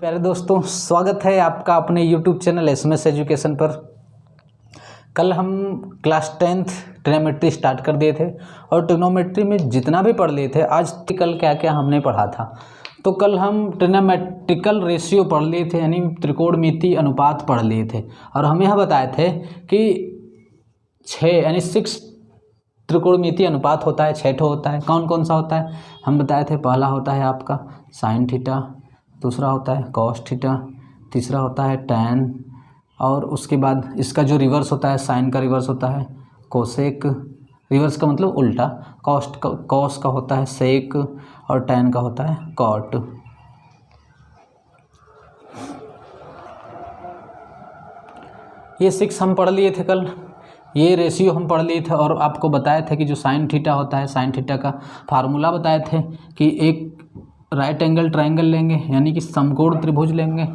प्यारे दोस्तों, स्वागत है आपका अपने YouTube चैनल SMS एजुकेशन पर। कल हम क्लास 10th ट्रिग्नोमेट्री स्टार्ट कर दिए थे और ट्रिग्नोमेट्री में जितना भी पढ़ लिए थे, आज कल क्या क्या हमने पढ़ा था। तो कल हम ट्रिग्नोमेट्रिकल रेशियो पढ़ लिए थे, यानी त्रिकोणमितीय अनुपात पढ़ लिए थे। और हम यह बताए थे कि 6 यानी 6 त्रिकोणमितीय अनुपात होता है, 6 होता है। कौन कौन सा होता है हम बताए थे। पहला होता है आपका साइन थीटा, दूसरा होता है कॉस थीटा, तीसरा होता है टैन, और उसके बाद इसका जो रिवर्स होता है, साइन का रिवर्स होता है कोसेक। रिवर्स का मतलब उल्टा। कॉस का होता है सेक और टैन का होता है कॉट। ये 6 हम पढ़ लिए थे कल। ये रेशियो हम पढ़ लिए थे और आपको बताए थे कि जो साइन थीटा होता है, साइन थीटा का फार्मूला बताए थे कि एक राइट एंगल ट्रायंगल लेंगे, यानी कि समकोण त्रिभुज लेंगे।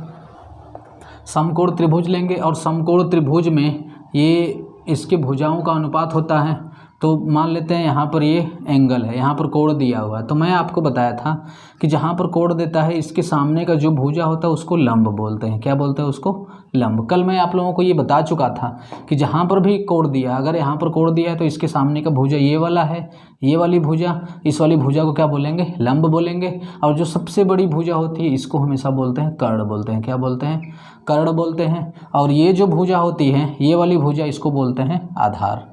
समकोण त्रिभुज लेंगे और समकोण त्रिभुज में ये इसके भुजाओं का अनुपात होता है। तो मान लेते हैं यहाँ पर ये एंगल है, यहाँ पर कोण दिया हुआ है। तो मैं आपको बताया था कि जहाँ पर कोण देता है, इसके सामने का जो भुजा होता है उसको लंब बोलते हैं। क्या बोलते हैं उसको? लंब। कल मैं आप लोगों को ये बता चुका था कि जहाँ पर भी कोण दिया, अगर यहाँ पर कोण दिया है तो इसके सामने का भुजा ये वाला है, ये वाली भुजा, इस वाली भुजा को क्या बोलेंगे? लंब बोलेंगे। और जो सबसे बड़ी भुजा होती है इसको हमेशा बोलते हैं कर्ण बोलते हैं। क्या बोलते हैं? कर्ण बोलते हैं। और ये जो भुजा होती है, ये वाली भुजा, इसको बोलते हैं आधार।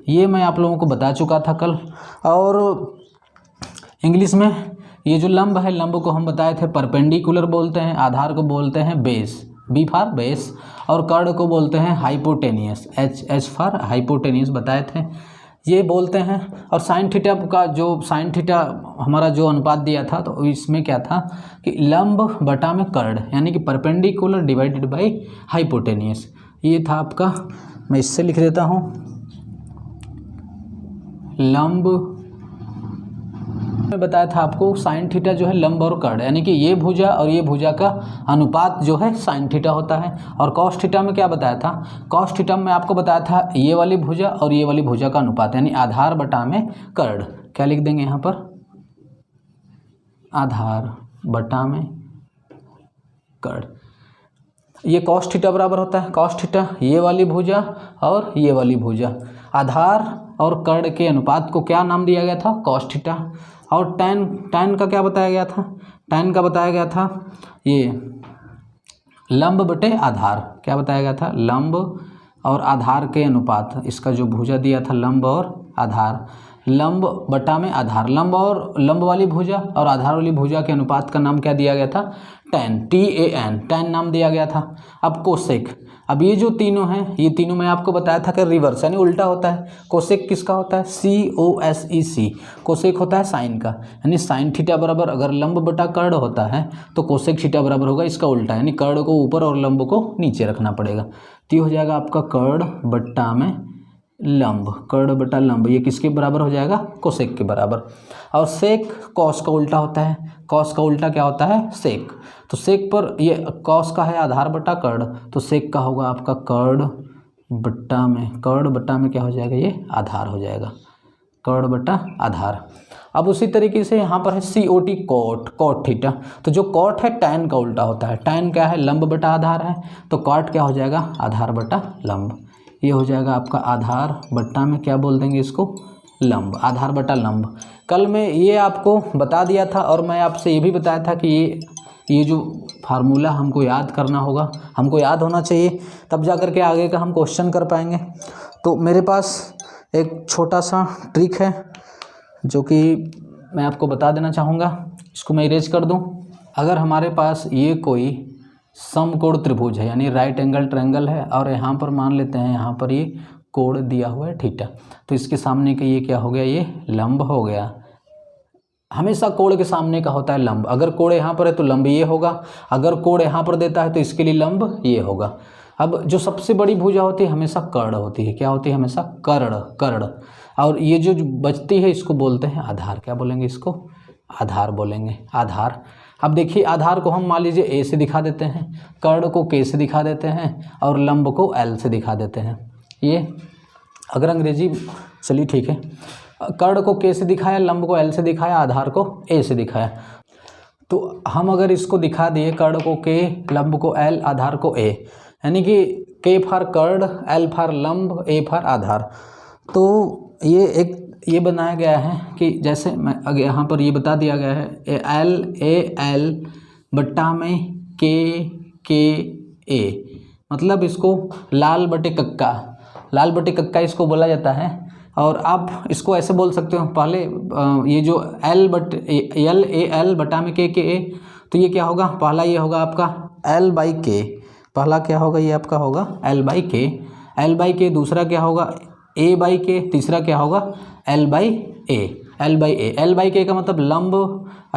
ये मैं आप लोगों को बता चुका था कल। और इंग्लिश में ये जो लंब है, लंब को हम बताए थे परपेंडिकुलर बोलते हैं, आधार को बोलते हैं बेस, बी फॉर बेस, और कर्ण को बोलते हैं हाइपोटेनियस, एच फॉर हाइपोटेनियस बताए थे, ये बोलते हैं। और साइन थीटा का जो साइन थीटा हमारा जो अनुपात दिया था, तो इसमें क्या था कि लंब बटा में कर्ण, यानी कि परपेंडिकुलर डिवाइडेड बाय हाइपोटेनियस। ये था आपका, मैं इससे लिख देता हूँ, लंब मैं बताया था आपको साइन थीटा जो है लंब और कर्ण, यानी कि ये भुजा और ये भुजा का अनुपात जो है साइन थीटा होता है। और कॉस थीटा में क्या बताया था? कॉस थीटा में आपको बताया था ये वाली भुजा और ये वाली भुजा का अनुपात, यानी आधार बटा में कर्ण। क्या लिख देंगे यहाँ पर? आधार बटा में कर्ण। ये कॉस थीटा बराबर होता है, कॉस थीटा ये वाली भुजा और ये वाली भुजा, आधार और कर्ण के अनुपात को क्या नाम दिया गया था? Cos theta. और टैन का क्या बताया गया था? टैन का बताया गया था ये लंब बटे आधार। क्या बताया गया था? लंब और आधार के अनुपात। इसका जो भुजा दिया था लंब और आधार, लंब बटा में आधार। लंब और लंब वाली भुजा और आधार वाली भुजा के अनुपात का नाम क्या दिया गया था? टैन, TAN, टैन नाम दिया गया था। अब कोसेक, अब ये जो तीनों हैं, ये तीनों मैं आपको बताया था कि रिवर्स यानी उल्टा होता है। कोसेक किसका होता है? COSEC, कोसेक होता है साइन का, यानी साइन थीटा बराबर, अगर लंब बटा कर्ण होता है तो कोसेक थीटा बराबर होगा इसका उल्टा, यानी कर्ण को ऊपर और लंब को नीचे रखना पड़ेगा। तो ये हो जाएगा आपका कर्ण बट्टा में लंब, कर्ण बटा लंब, ये किसके बराबर हो जाएगा? कोसेक के बराबर। और सेक कॉस का उल्टा होता है, कॉस का उल्टा क्या होता है? सेक। तो सेक पर ये कॉस का है आधार बटा कर्ण, तो सेक का होगा आपका कर्ण बट्टा में क्या हो जाएगा? ये आधार हो जाएगा, कर्ण बटा आधार। अब उसी तरीके से यहाँ पर है COT, कॉट थीटा। तो जो कॉट है टैन का उल्टा होता है। टैन क्या है? लंब बटा आधार है, तो कॉट क्या हो जाएगा? आधार बटा लंब। ये हो जाएगा आपका आधार बट्टा में क्या बोल देंगे इसको? लंब, आधार बटा लंब। कल मैं ये आपको बता दिया था और मैं आपसे ये भी बताया था कि ये जो फार्मूला हमको याद करना होगा, हमको याद होना चाहिए, तब जा कर के आगे का हम क्वेश्चन कर पाएंगे। तो मेरे पास एक छोटा सा ट्रिक है जो कि मैं आपको बता देना चाहूँगा। इसको मैं इरेज कर दूँ। अगर हमारे पास ये कोई समकोण त्रिभुज है, यानी राइट एंगल ट्रायंगल है, और यहाँ पर मान लेते हैं यहाँ पर ये कोण दिया हुआ है थीटा, तो इसके सामने का ये क्या हो गया? ये लंब हो गया। हमेशा कोण के सामने का होता है लंब। अगर कोण यहाँ पर है तो लंब ये होगा, अगर कोण यहाँ पर देता है तो इसके लिए लंब ये होगा। अब जो सबसे बड़ी भुजा होती है हमेशा कर्ण होती है। क्या होती है? हमेशा कर्ण। और ये जो बचती है इसको बोलते हैं आधार। क्या बोलेंगे इसको? आधार बोलेंगे, आधार। अब देखिए, आधार को हम मान लीजिए A से दिखा देते हैं, कर्ण को K से दिखा देते हैं और लंब को L से दिखा देते हैं। ये अगर अंग्रेजी, चलिए ठीक है, कर्ण को K से दिखाया, लंब को L से दिखाया, आधार को A से दिखाया। तो हम अगर इसको दिखा दिए कर्ण को के, लंब को एल, आधार को ए, यानी कि के फॉर कर्ण, एल फॉर लंब, ए फॉर आधार, तो ये बनाया गया है कि जैसे मैं अगर यहाँ पर ये बता दिया गया है एल बट्टा में के ए, मतलब इसको लाल बटे कक्का इसको बोला जाता है। और आप इसको ऐसे बोल सकते हो, पहले ये जो एल बटा में के ए, तो ये क्या होगा, पहला ये होगा आपका एल बाई के, पहला क्या होगा ये आपका होगा एल बाई के, दूसरा क्या होगा ए बाई के, तीसरा क्या होगा एल बाई के का मतलब लंब,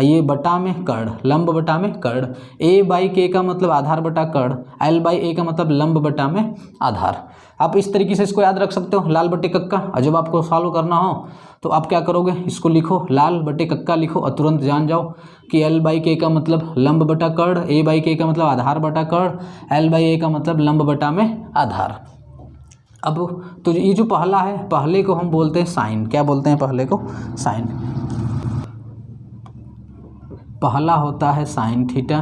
ये बटा में कर्ण, लंब बटा में कर्ण, ए बाई के का मतलब आधार बटा कर्ण, एल बाई ए का मतलब लंब बटा में आधार। आप इस तरीके से इसको याद रख सकते हो, लाल बटे कक्का। और जब आपको सॉल्व करना हो तो आप क्या करोगे, इसको लिखो, लाल बटे कक्का लिखो और तुरंत जान जाओ कि एल बाई के का मतलब लंब बटा कर्ण, ए बाई के का मतलब आधार बटा कर्ण, एल बाई ए का मतलब लंब बटा में आधार। अब तो ये जो पहला है, पहले को हम बोलते हैं साइन। क्या बोलते हैं पहले को? साइन। पहला होता है साइन थीटा,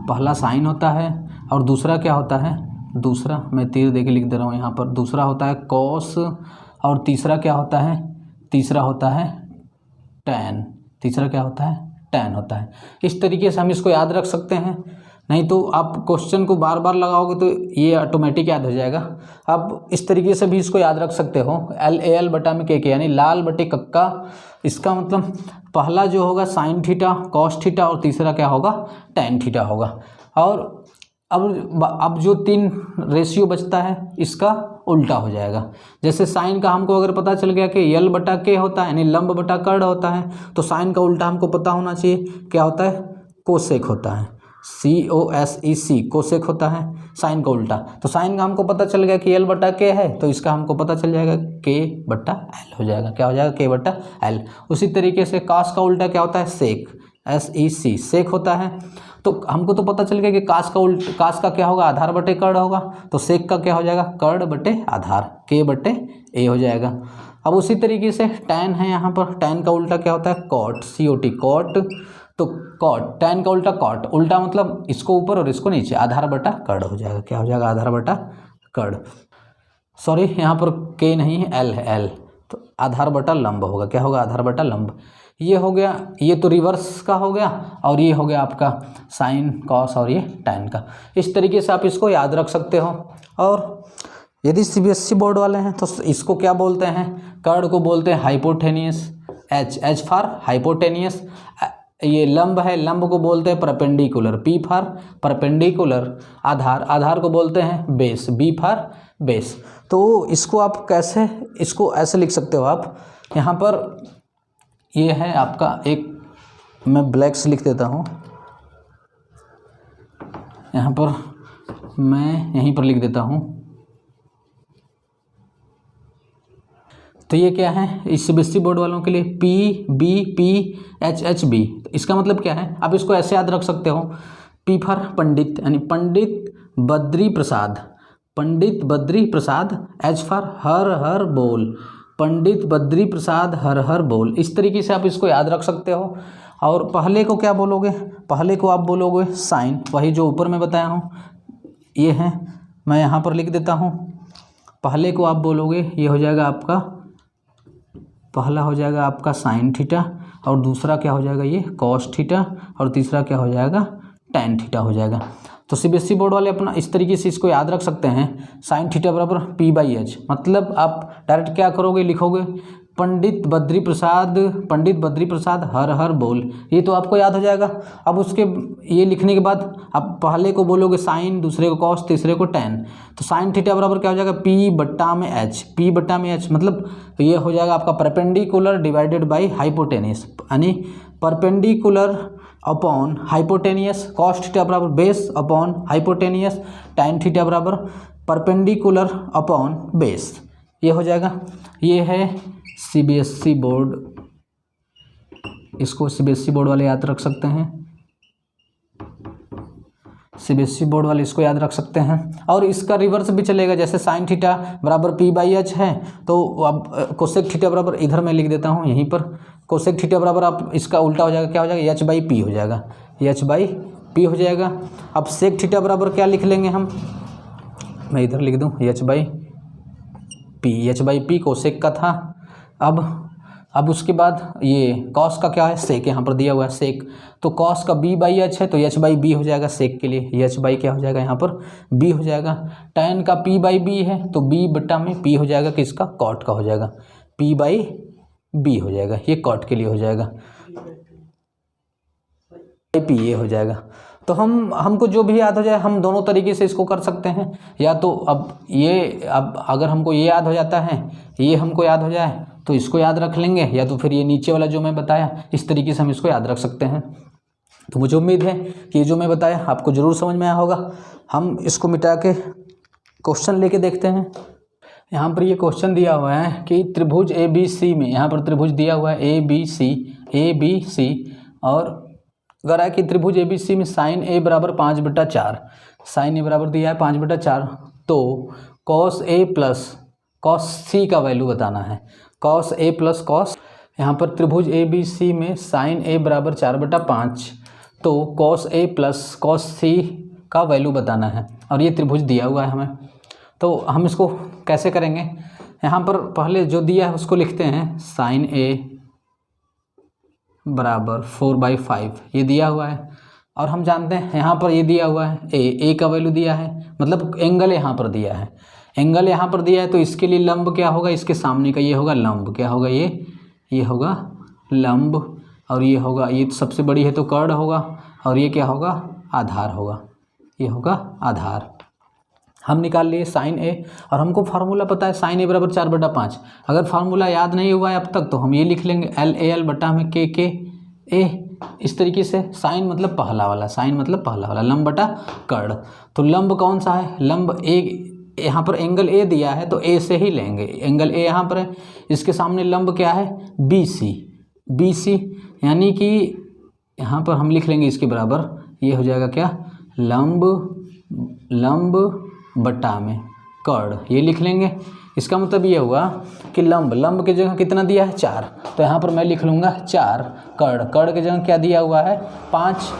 पहला साइन होता है। और दूसरा क्या होता है? दूसरा मैं तीर दे के लिख दे रहा हूँ यहाँ पर। दूसरा होता है कॉस। और तीसरा क्या होता है? तीसरा होता है टैन। तीसरा क्या होता है? टैन होता है। इस तरीके से हम इसको याद रख सकते हैं, नहीं तो आप क्वेश्चन को बार बार लगाओगे तो ये ऑटोमेटिक याद हो जाएगा। आप इस तरीके से भी इसको याद रख सकते हो, एल बटा में के यानी लाल बटे कक्का। इसका मतलब पहला जो होगा साइन थीटा, कॉस थीटा और तीसरा क्या होगा? टैन थीटा होगा। और अब जो तीन रेशियो बचता है इसका उल्टा हो जाएगा। जैसे साइन का हमको अगर पता चल गया कि यल बटा के होता है यानी लंब बटा कर्ण होता है, तो साइन का उल्टा हमको पता होना चाहिए क्या होता है? कोसेक होता है। COSEC कोसेक होता है साइन का उल्टा। तो साइन का हमको पता चल गया कि एल बटा के है, तो इसका हमको पता चल जाएगा के बटा एल हो जाएगा। क्या हो जाएगा? के बटा एल। उसी तरीके से कास का उल्टा क्या होता है? सेक, SEC सेक होता है। तो हमको तो पता चल गया कि कास का क्या होगा? आधार बटे कर्ण होगा। तो सेक का क्या हो जाएगा? कर्ण बटे आधार, के बटे ए हो जाएगा। अब उसी तरीके से टैन है यहाँ पर। टैन का उल्टा क्या होता है? Cot, COT cot. तो कॉट, टैन का उल्टा कॉट, उल्टा मतलब इसको ऊपर और इसको नीचे, आधार बटा कर्ण हो जाएगा। क्या हो जाएगा? आधार बटा कर्ण। सॉरी यहाँ पर के नहीं है, एल है, एल। तो आधार बटा लंब होगा। क्या होगा? आधार बटा लंब। ये हो गया, ये तो रिवर्स का हो गया। और ये हो गया आपका साइन, कॉस और ये टैन का। इस तरीके से आप इसको याद रख सकते हो। और यदि CBSE बोर्ड वाले हैं तो इसको क्या बोलते हैं? कर्ण को बोलते हैं हाइपोटेनियस, H फॉर हाइपोटेनियस। ये लंब है, लंब को बोलते हैं परपेंडिकुलर, P फॉर परपेंडिकुलर। आधार को बोलते हैं बेस, B फॉर बेस। तो इसको आप कैसे, इसको ऐसे लिख सकते हो आप। यहाँ पर ये है आपका एक, मैं ब्लैक से लिख देता हूँ, यहाँ पर मैं यहीं पर लिख देता हूँ। तो ये क्या है? इस CBSE बोर्ड वालों के लिए PBPHHB। तो इसका मतलब क्या है? आप इसको ऐसे याद रख सकते हो। P फॉर पंडित यानी Pandit Badri Prasad, Pandit Badri Prasad. H for her हर बोल, पंडित बद्री प्रसाद हर हर बोल। इस तरीके से आप इसको याद रख सकते हो। और पहले को क्या बोलोगे? पहले को आप बोलोगे साइन, वही जो ऊपर मैं बताया हूँ। ये है, मैं यहाँ पर लिख देता हूँ। पहले को आप बोलोगे, ये हो जाएगा आपका, पहला हो जाएगा आपका साइन थीटा। और दूसरा क्या हो जाएगा? ये कॉस थीटा। और तीसरा क्या हो जाएगा? टैन थीटा हो जाएगा। तो CBSE बोर्ड वाले अपना इस तरीके से इसको याद रख सकते हैं। साइन थीटा बराबर P/H। मतलब आप डायरेक्ट क्या करोगे? लिखोगे पंडित बद्री प्रसाद हर हर बोल। ये तो आपको याद हो जाएगा। अब उसके ये लिखने के बाद आप पहले को बोलोगे साइन, दूसरे को कॉस, तीसरे को टैन। तो साइन थीटा बराबर क्या हो जाएगा? P बट्टा में H, P बट्टा में H। मतलब ये हो जाएगा आपका परपेंडिकुलर डिवाइडेड बाई हाइपोटेनियस, यानी perpendicular upon hypotenuse. Cos theta बराबर base upon hypotenuse. Tan theta बराबर परपेंडिकुलर अपॉन बेस। ये हो जाएगा। ये है CBSE बोर्ड, इसको CBSE बोर्ड वाले याद रख सकते हैं। CBSE बोर्ड वाले इसको याद रख सकते हैं। और इसका रिवर्स भी चलेगा। जैसे साइन थीटा बराबर P/H है, तो अब कोसेक थीटा बराबर, इधर मैं लिख देता हूँ यहीं पर, कोसेक थीटा बराबर आप इसका उल्टा हो जाएगा। क्या हो जाएगा? H/P हो जाएगा। एच बाई पी हो जाएगा। अब सेक थीटा बराबर क्या लिख लेंगे हम, मैं इधर लिख दूँ एच बाई पी कोसेक का था। अब उसके बाद ये कॉस का क्या है, सेक, यहाँ पर दिया हुआ है सेक, तो कॉस का बी बाई एच है तो एच बाई बी हो जाएगा सेक के लिए, एच बाई क्या हो जाएगा यहाँ पर बी हो जाएगा। tan का पी बाई बी है तो बी बटा में पी हो जाएगा, किसका, कॉट का हो जाएगा, पी बाई बी हो जाएगा, ये कॉट के लिए हो जाएगा, पी ये हो जाएगा। तो हमको जो भी याद हो जाए हम दोनों तरीके से इसको कर सकते हैं, या तो अब अगर हमको ये याद हो जाता है, ये हमको याद हो जाए तो इसको याद रख लेंगे, या तो फिर ये नीचे वाला जो मैं बताया इस तरीके से हम इसको याद रख सकते हैं। तो मुझे उम्मीद है कि ये जो मैं बताया आपको ज़रूर समझ में आया होगा। हम इसको मिटा के क्वेश्चन लेके देखते हैं। यहाँ पर ये क्वेश्चन दिया हुआ है कि त्रिभुज ए बी सी में, यहाँ पर त्रिभुज दिया हुआ है ए बी सी, और अगर है कि त्रिभुज ए बी सी में साइन ए बराबर 5/4, साइन ए बराबर दिया है 5/4, तो कॉस ए प्लस कॉस सी का वैल्यू बताना है, कॉस ए प्लस कॉस, यहाँ पर त्रिभुज ए बी सी में साइन ए बराबर 4/5, तो कॉस ए प्लस कॉस सी का वैल्यू बताना है, और ये त्रिभुज दिया हुआ है हमें। तो हम इसको कैसे करेंगे, यहाँ पर पहले जो दिया है उसको लिखते हैं, साइन ए बराबर 4/5 ये दिया हुआ है, और हम जानते हैं यहाँ पर ये दिया हुआ है ए का वैल्यू दिया है, मतलब एंगल यहाँ पर दिया है, एंगल यहाँ पर दिया है, तो इसके लिए लंब क्या होगा, इसके सामने का ये होगा लंब, क्या होगा ये होगा लंब, और ये होगा, ये तो सबसे बड़ी है तो कर्ण होगा, और ये क्या होगा, आधार होगा, ये होगा आधार। हम निकाल लिए साइन ए, और हमको फार्मूला पता है साइन ए बराबर 4/5। अगर फार्मूला याद नहीं हुआ है अब तक तो हम ये लिख लेंगे LAL बटा में के ए, इस तरीके से। साइन मतलब पहला वाला, साइन मतलब पहला वाला, लंब बटा कर्ण। तो लंब कौन सा है, लंब ए, यहाँ पर एंगल ए दिया है तो ए से ही लेंगे, एंगल ए यहाँ पर है, इसके सामने लंब क्या है, BC, यानी कि यहाँ पर हम लिख लेंगे इसके बराबर, ये हो जाएगा क्या, लंब बटा में कर्ण, ये लिख लेंगे। इसका मतलब ये हुआ कि लंब की जगह कितना दिया है 4, तो यहाँ पर मैं लिख लूँगा 4, कर्ण की जगह क्या दिया हुआ है 5,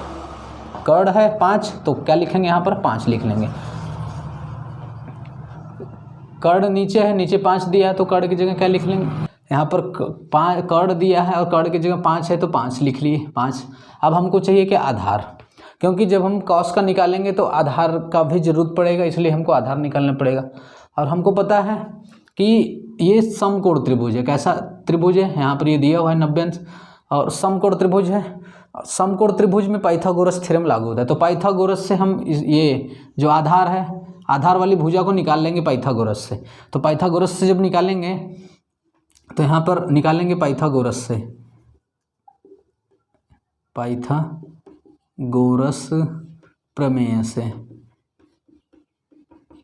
कर्ण है 5, तो क्या लिखेंगे यहाँ पर 5 लिख लेंगे। कर्ण नीचे है, नीचे 5 दिया है तो कर्ण की जगह क्या लिख लेंगे, यहाँ पर कर्ण दिया है और कर्ण की जगह 5 है तो 5 लिख लिए, 5। अब हमको चाहिए कि आधार, क्योंकि जब हम कॉस का निकालेंगे तो आधार का भी ज़रूरत पड़ेगा, इसलिए हमको आधार निकालना पड़ेगा। और हमको पता है कि ये समकोण त्रिभुज है, कैसा त्रिभुज है, यहाँ पर ये दिया हुआ है 90 अंश, और समकोण त्रिभुज है। समकोण त्रिभुज में पाइथागोरस थ्योरम लागू होता है, तो पाइथागोरस से हम ये जो आधार है, आधार वाली भुजा को निकाल लेंगे पाइथागोरस से। तो पाइथागोरस से जब निकालेंगे तो यहाँ पर निकालेंगे पाइथागोरस से, पाइथागोरस प्रमेय से,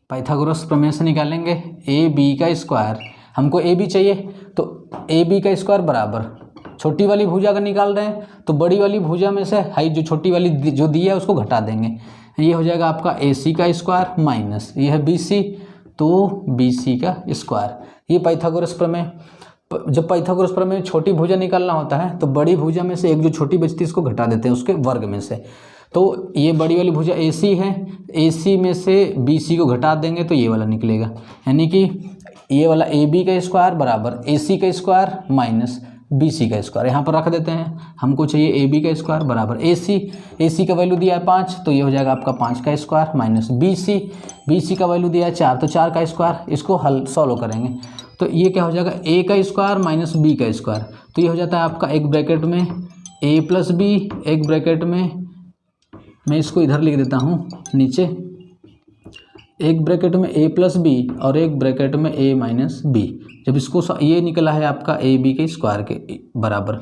पाइथागोरस प्रमेय से निकालेंगे ए बी का स्क्वायर, हमको ए बी चाहिए तो ए बी का स्क्वायर बराबर, छोटी वाली भुजा का निकाल रहे हैं तो बड़ी वाली भुजा में से हाई जो छोटी वाली जो दी है उसको घटा देंगे, ये हो जाएगा आपका ए सी का स्क्वायर माइनस ये है बी सी, तो बी सी का स्क्वायर। ये पाइथागोरस प्रमेय। जब पाइथागोरस प्रमेय में छोटी भुजा निकालना होता है तो बड़ी भुजा में से एक जो छोटी बचती है उसको घटा देते हैं उसके वर्ग में से, तो ये बड़ी वाली भुजा ए सी है, ए सी में से बी सी को घटा देंगे तो ये वाला निकलेगा, यानी कि ये वाला ए बी का स्क्वायर बराबर ए सी का स्क्वायर माइनस बी सी का स्क्वायर, यहाँ पर रख देते हैं। हमको चाहिए ए बी का स्क्वायर बराबर ए सी का वैल्यू दिया है 5 तो ये हो जाएगा आपका 5 का स्क्वायर माइनस बी सी का वैल्यू दिया है 4 तो 4 का स्क्वायर, इसको हल सॉल्व करेंगे तो ये क्या हो जाएगा ए का स्क्वायर माइनस बी का स्क्वायर, तो ये हो जाता है आपका एक ब्रैकेट में ए प्लस बी, एक ब्रैकेट में मैं इसको इधर लिख देता हूँ नीचे, एक ब्रैकेट में a प्लस बी और एक ब्रैकेट में a माइनस बी। जब इसको ये निकला है आपका ए बी के स्क्वायर के बराबर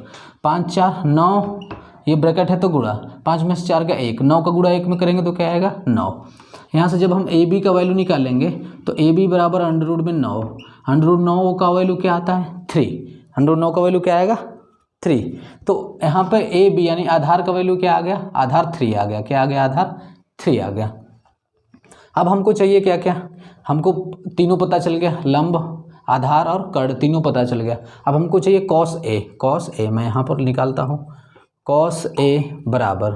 5 4 9, ये ब्रैकेट है तो गुणा 5 में से 4 का 1, 9 का गुणा 1 में करेंगे तो क्या आएगा 9। यहाँ से जब हम ए बी का वैल्यू निकालेंगे तो ए बी बराबर अंडर रूट में 9, अंडर रूट 9 का वैल्यू क्या आता है 3, अंडर रूट 9 का वैल्यू क्या आएगा 3, तो यहाँ पे ए बी यानी आधार का वैल्यू क्या आ गया, आधार 3 आ गया, क्या आ गया आधार 3 आ गया। अब हमको चाहिए क्या क्या, हमको तीनों पता चल गया, लंब आधार और कर्ण तीनों पता चल गया। अब हमको चाहिए कॉस ए, मैं यहाँ पर निकालता हूँ, कॉस ए बराबर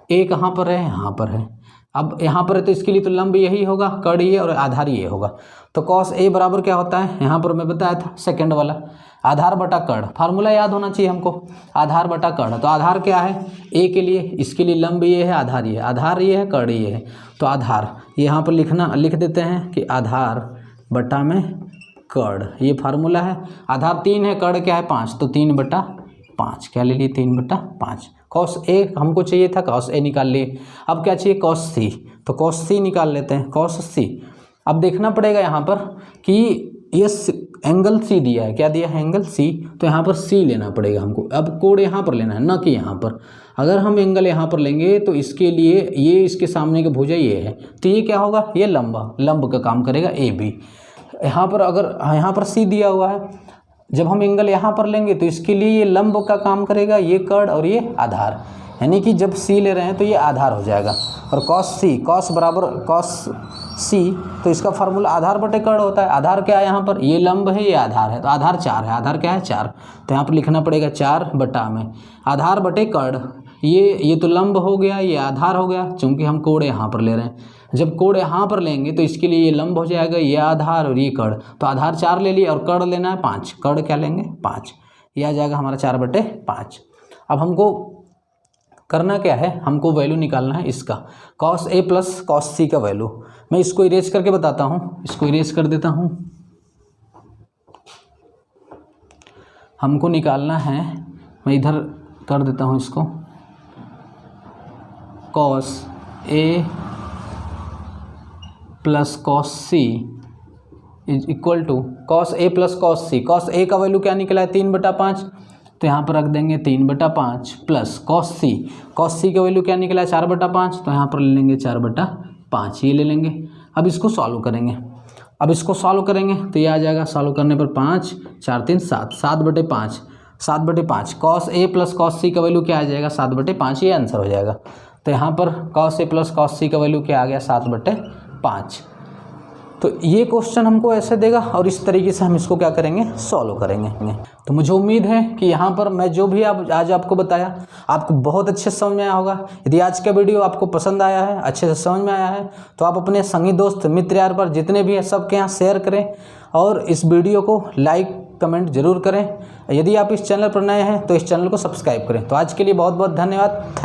ए कहाँ पर है, यहाँ पर है। अब यहाँ पर है तो इसके लिए तो लंब यही होगा, कड़ ये और आधार ये होगा। तो कॉस ए बराबर क्या होता है, यहाँ पर मैं बताया था सेकंड वाला, आधार बटा कड़। फार्मूला याद होना चाहिए हमको, आधार बटा कड़। तो आधार क्या है ए के लिए, इसके लिए लंब ये है, आधार ये है, आधार ये है, कड़ ये है। तो आधार यहाँ पर लिख देते हैं कि आधार बटा में कड़, ये फार्मूला है। आधार 3 है, कड़ क्या है 5, तो 3/5 क्या ले लिए 3/5। कॉस ए हमको चाहिए था, कॉस ए निकाल लिए। अब क्या चाहिए कॉस सी, तो कॉस सी निकाल लेते हैं, कॉस सी। अब देखना पड़ेगा यहाँ पर कि ये एंगल सी दिया है, क्या दिया है एंगल सी, तो यहाँ पर सी लेना पड़ेगा हमको। अब कोण यहाँ पर लेना है, ना कि यहाँ पर। अगर हम एंगल यहाँ पर लेंगे तो इसके लिए ये इसके सामने की भुजा ये है, तो ये क्या होगा, ये लंब का काम करेगा ए बी। यहाँ पर अगर यहाँ पर सी दिया हुआ है, जब हम एंगल यहाँ पर लेंगे तो इसके लिए ये लंब का काम करेगा, ये कड़ और ये आधार, यानी कि जब सी ले रहे हैं तो ये आधार हो जाएगा। और कॉस सी, कॉस बराबर कॉस सी, तो इसका फार्मूला आधार बटे कड़ होता है। आधार क्या है यहाँ पर, ये लंब है, ये आधार है, तो आधार 4 है। आधार क्या है 4, तो यहाँ पर लिखना पड़ेगा 4 बटा में आधार बटे कड़। ये तो लंब हो गया, ये आधार हो गया, चूँकि हम कोण यहाँ पर ले रहे हैं। जब कोण यहाँ पर लेंगे तो इसके लिए ये लंब हो जाएगा, ये आधार और ये कड़। तो आधार 4 ले लिए और कड़ लेना है 5, कड़ क्या लेंगे 5, ये आ जाएगा हमारा 4/5। अब हमको करना क्या है, हमको वैल्यू निकालना है इसका, कॉस ए प्लस कॉस सी का वैल्यू। मैं इसको इरेज करके बताता हूँ, इसको इरेज कर देता हूँ। हमको निकालना है, मैं इधर कर देता हूँ इसको, cos A plus cos C is equal to cos A plus cos C. Cos A का वैल्यू क्या निकला है 3/5, तो यहाँ पर रख देंगे 3/5 प्लस कॉस सी। कॉस सी का वैल्यू क्या निकला है 4/5, तो यहाँ पर ले लेंगे 4/5, ये ले लेंगे। अब इसको सॉल्व करेंगे, अब इसको सॉल्व करेंगे तो ये आ जाएगा, सॉल्व करने पर 5 4 3 7, 7/5, 7/5। कॉस ए प्लस कॉस सी का वैल्यू क्या आ जाएगा 7/5, ये आंसर हो जाएगा। तो यहाँ पर कॉस ए प्लस कॉस सी का वैल्यू क्या आ गया 7/5। तो ये क्वेश्चन हमको ऐसे देगा और इस तरीके से हम इसको क्या करेंगे, सॉल्व करेंगे। तो मुझे उम्मीद है कि यहाँ पर मैं जो भी आज आपको बताया आपको बहुत अच्छे से समझ में आया होगा। यदि आज का वीडियो आपको पसंद आया है, अच्छे से समझ में आया है, तो आप अपने संगी दोस्त मित्र यार पर जितने भी हैं सबके यहाँ शेयर करें और इस वीडियो को लाइक कमेंट जरूर करें। यदि आप इस चैनल पर नए हैं तो इस चैनल को सब्सक्राइब करें। तो आज के लिए बहुत बहुत धन्यवाद।